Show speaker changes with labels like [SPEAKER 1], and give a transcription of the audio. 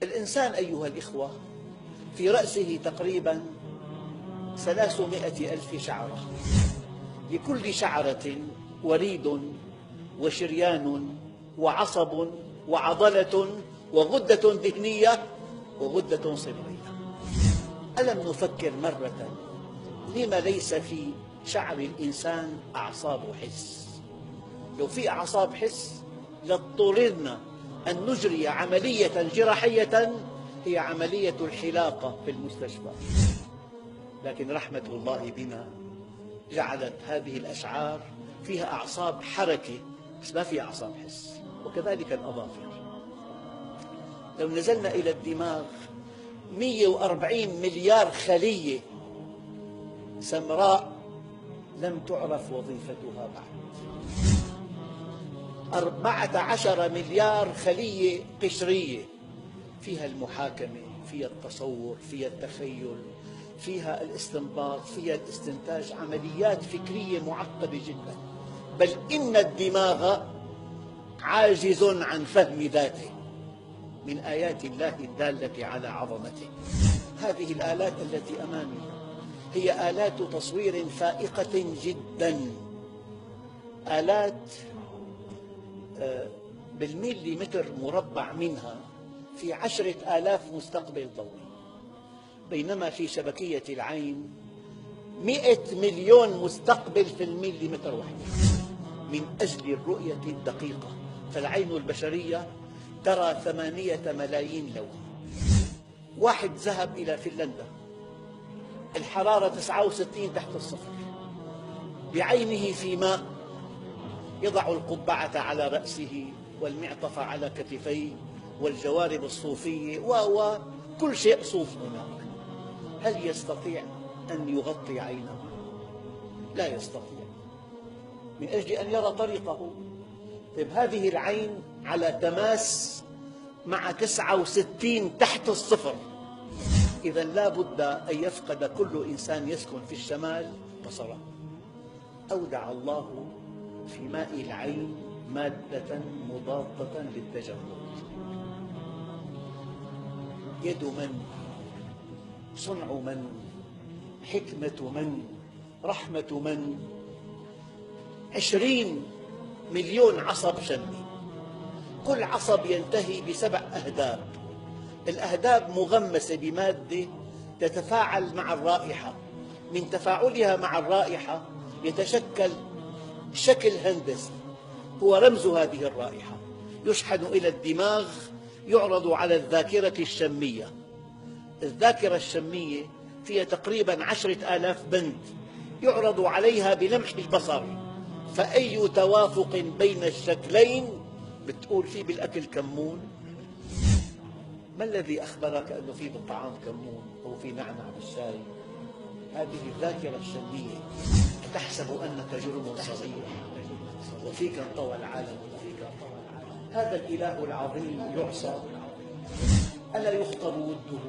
[SPEAKER 1] الإنسان أيها الإخوة في رأسه تقريبا 300,000 شعرة، لكل شعرة وريد وشريان وعصب وعضلة وغدة دهنية وغدة صدرية. ألم نفكر مرة لم ليس في شعر الإنسان أعصاب حس؟ لو في أعصاب حس لاضطررنا أن نجري عملية جراحية هي عملية الحلاقة في المستشفى، لكن رحمة الله بنا جعلت هذه الأشعار فيها أعصاب حركة بس ما فيها أعصاب حس. وكذلك الأظافر. لو نزلنا إلى الدماغ 140 مليار خلية سمراء لم تعرف وظيفتها بعد، 14 مليار خلية قشرية فيها المحاكمة، فيها التصور، فيها التخيل، فيها الاستنباط، فيها الاستنتاج، عمليات فكرية معقدة جدا. بل إن الدماغ عاجز عن فهم ذاته من آيات الله الدالة على عظمته. هذه الآلات التي أمامي هي آلات تصوير فائقة جدا، آلات بالمليمتر مربع منها في 10,000 مستقبل ضوئي، بينما في شبكية العين 100 مليون مستقبل في المليمتر واحد من أجل الرؤية الدقيقة. فالعين البشرية ترى 8 ملايين لون. واحد ذهب إلى فنلندا، الحرارة 69 تحت الصفر، بعينه في ماء، يضع القبعة على رأسه والمعطف على كتفيه والجوارب الصوفية وكل شيء صوف هناك. هل يستطيع أن يغطي عينه؟ لا يستطيع، من أجل أن يرى طريقه. طيب هذه العين على تماس مع 69 تحت الصفر، إذا لا بد أن يفقد كل إنسان يسكن في الشمال بصره. أودع الله في ماء العين مادة مضادة للتجمد. يد من؟ صنع من؟ حكمة من؟ رحمة من؟ 20 مليون عصب شمي، كل عصب ينتهي ب7 أهداب. الأهداب مغمسة بمادة تتفاعل مع الرائحة، من تفاعلها مع الرائحة يتشكل شكل هندسي هو رمز هذه الرائحة، يشحن إلى الدماغ، يعرض على الذاكرة الشمية. الذاكرة الشمية فيها تقريبا 10,000 بند، يعرض عليها بلمح البصر، فأي توافق بين الشكلين بتقول فيه بالأكل كمون. ما الذي أخبرك أنه فيه بالطعام كمون أو في نعنع بالشاي؟ هذه الذاكرة الشمية. تحسب أنك جرم صغير وفيك انطوى العالم. هذا الإله العظيم يعصى، ألا يخطر وده؟